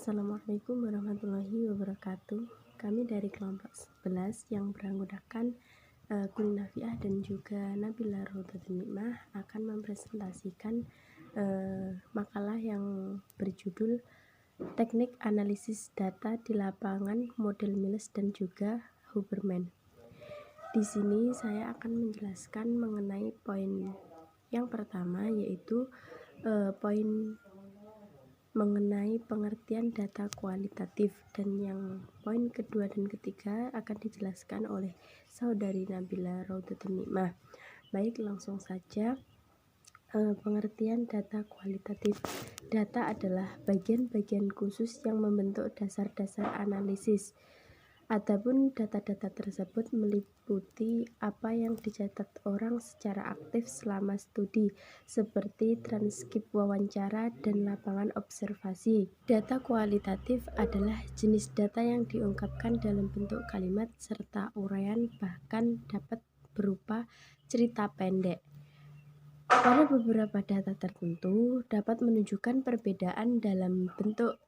Assalamualaikum warahmatullahi wabarakatuh. Kami dari kelompok 11 yang beranggotakan Kuliah Nafiah dan juga Nabila Rodatul Nikmah akan mempresentasikan makalah yang berjudul Teknik Analisis Data di Lapangan Model Mills dan juga Huberman. Di sini saya akan menjelaskan mengenai poin yang pertama, yaitu poin mengenai pengertian data kualitatif, dan yang poin kedua dan ketiga akan dijelaskan oleh saudari Nabila Rodatul Nikmah. Baik, langsung saja. Pengertian data kualitatif. Data adalah bagian-bagian khusus yang membentuk dasar-dasar analisis. Adapun data-data tersebut meliputi apa yang dicatat orang secara aktif selama studi, seperti transkrip wawancara dan lapangan observasi. Data kualitatif adalah jenis data yang diungkapkan dalam bentuk kalimat serta uraian, bahkan dapat berupa cerita pendek. Pada beberapa data tertentu dapat menunjukkan perbedaan dalam bentuk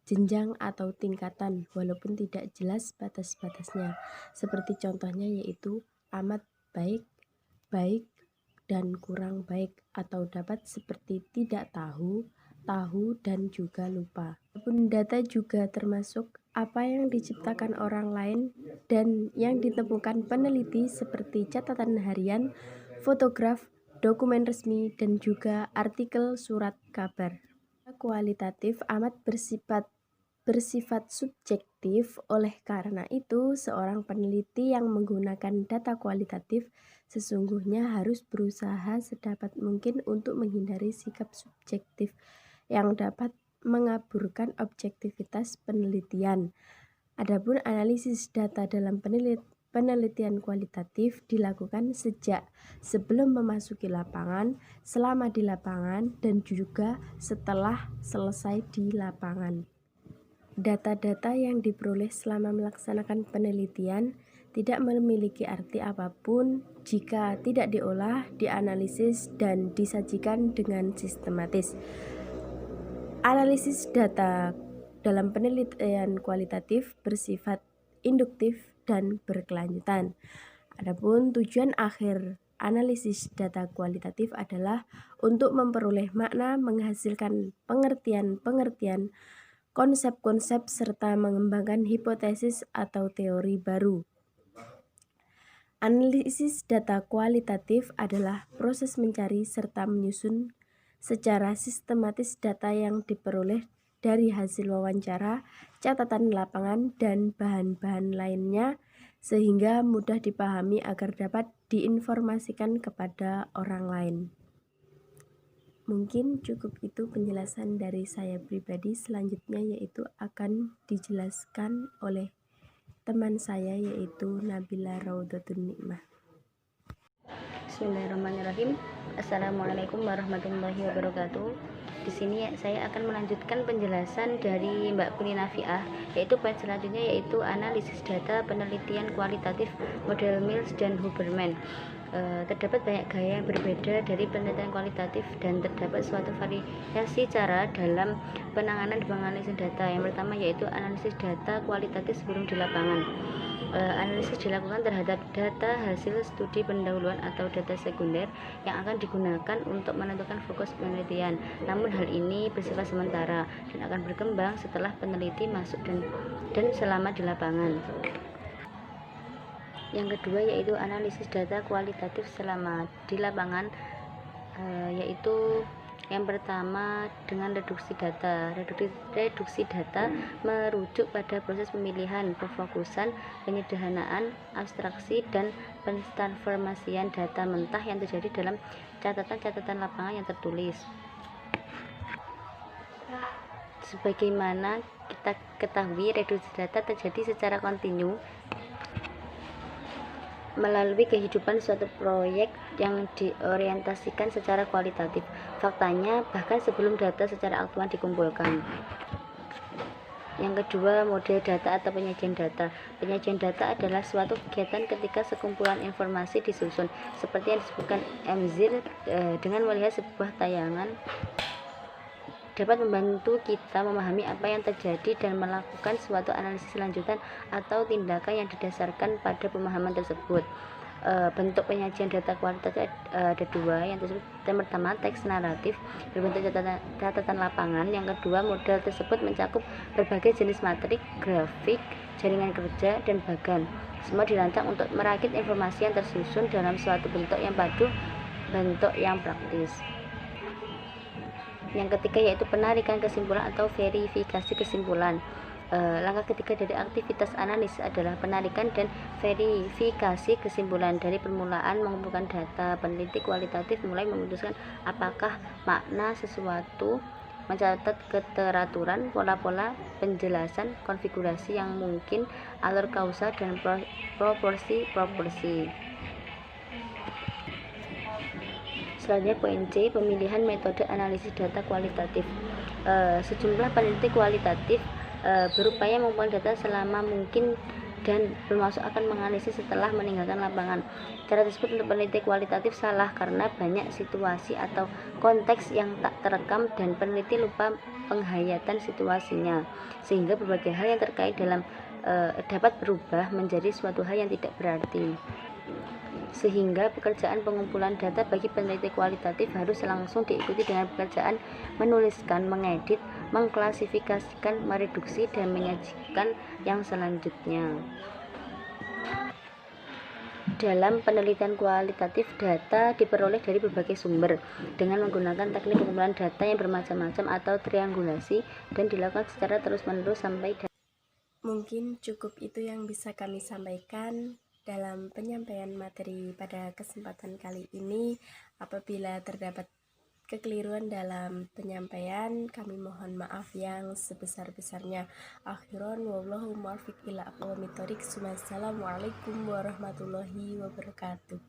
jenjang atau tingkatan, walaupun tidak jelas batas-batasnya. Seperti contohnya yaitu amat baik, baik, dan kurang baik, atau dapat seperti tidak tahu, tahu, dan juga lupa. Walaupun data juga termasuk apa yang diciptakan orang lain dan yang ditemukan peneliti, seperti catatan harian, fotograf, dokumen resmi, dan juga artikel surat kabar. Kualitatif amat bersifat subjektif. Oleh karena itu, seorang peneliti yang menggunakan data kualitatif sesungguhnya harus berusaha sedapat mungkin untuk menghindari sikap subjektif yang dapat mengaburkan objektivitas penelitian. Adapun analisis data dalam penelitian kualitatif dilakukan sejak sebelum memasuki lapangan, selama di lapangan, dan juga setelah selesai di lapangan. Data-data yang diperoleh selama melaksanakan penelitian tidak memiliki arti apapun jika tidak diolah, dianalisis, dan disajikan dengan sistematis. Analisis data dalam penelitian kualitatif bersifat induktif dan berkelanjutan. Adapun tujuan akhir analisis data kualitatif adalah untuk memperoleh makna, menghasilkan pengertian-pengertian, konsep-konsep, serta mengembangkan hipotesis atau teori baru. Analisis data kualitatif adalah proses mencari serta menyusun secara sistematis data yang diperoleh dari hasil wawancara, catatan lapangan, dan bahan-bahan lainnya, sehingga mudah dipahami agar dapat diinformasikan kepada orang lain. Mungkin cukup itu penjelasan dari saya pribadi. Selanjutnya yaitu akan dijelaskan oleh teman saya, yaitu Nabila Rodatul Nikmah. Bismillahirrahmanirrahim. Assalamualaikum warahmatullahi wabarakatuh. Di sini saya akan melanjutkan penjelasan dari Mbak Kuliah Nafiah, yaitu poin selanjutnya yaitu analisis data penelitian kualitatif model Mills dan Huberman. Terdapat banyak gaya yang berbeda dari penelitian kualitatif dan terdapat suatu variasi cara dalam penanganan dan penganalisis data. Yang pertama yaitu analisis data kualitatif sebelum di lapangan. Analisis dilakukan terhadap data hasil studi pendahuluan atau data sekunder yang akan digunakan untuk menentukan fokus penelitian. Namun hal ini bersifat sementara dan akan berkembang setelah peneliti masuk dan selama di lapangan. Yang kedua yaitu analisis data kualitatif selama di lapangan, yaitu yang pertama dengan reduksi data. Reduksi data merujuk pada proses pemilihan, pemfokusan, penyederhanaan, abstraksi, dan pentransformasian data mentah yang terjadi dalam catatan-catatan lapangan yang tertulis. Sebagaimana kita ketahui, reduksi data terjadi secara kontinu melalui kehidupan suatu proyek yang diorientasikan secara kualitatif. Faktanya, bahkan sebelum data secara aktual dikumpulkan. Yang kedua, model data atau penyajian data. Penyajian data adalah suatu kegiatan ketika sekumpulan informasi disusun, seperti yang disebutkan MZIR, dengan melihat sebuah tayangan dapat membantu kita memahami apa yang terjadi dan melakukan suatu analisis lanjutan atau tindakan yang didasarkan pada pemahaman tersebut. Bentuk penyajian data kualitatif ada dua, yang tersebut yang pertama teks naratif berbentuk catatan lapangan, yang kedua model tersebut mencakup berbagai jenis matrik, grafik, jaringan kerja, dan bagan. Semua dirancang untuk merakit informasi yang tersusun dalam suatu bentuk yang padu, bentuk yang praktis. Yang ketiga yaitu penarikan kesimpulan atau verifikasi kesimpulan. Langkah ketiga dari aktivitas analisis adalah penarikan dan verifikasi kesimpulan. Dari permulaan mengumpulkan data, peneliti kualitatif mulai memutuskan apakah makna sesuatu, mencatat keteraturan, pola-pola, penjelasan, konfigurasi yang mungkin, alur kausal, dan proporsi-proporsi. Selanjutnya poin C, pemilihan metode analisis data kualitatif. Sejumlah peneliti kualitatif berupaya mengumpulkan data selama mungkin dan bermaksud akan menganalisis setelah meninggalkan lapangan. Cara tersebut untuk peneliti kualitatif salah karena banyak situasi atau konteks yang tak terekam dan peneliti lupa penghayatan situasinya, sehingga berbagai hal yang terkait dalam dapat berubah menjadi suatu hal yang tidak berarti. Sehingga pekerjaan pengumpulan data bagi peneliti kualitatif harus langsung diikuti dengan pekerjaan menuliskan, mengedit, mengklasifikasikan, mereduksi, dan menyajikan yang selanjutnya. Dalam penelitian kualitatif, data diperoleh dari berbagai sumber dengan menggunakan teknik pengumpulan data yang bermacam-macam atau triangulasi, dan dilakukan secara terus-menerus sampai Mungkin cukup itu yang bisa kami sampaikan dalam penyampaian materi pada kesempatan kali ini. Apabila terdapat kekeliruan dalam penyampaian, kami mohon maaf yang sebesar-besarnya. Akhiron wallahu muwaffiq ila aqwamit thoriq. Wassalamualaikum warahmatullahi wabarakatuh.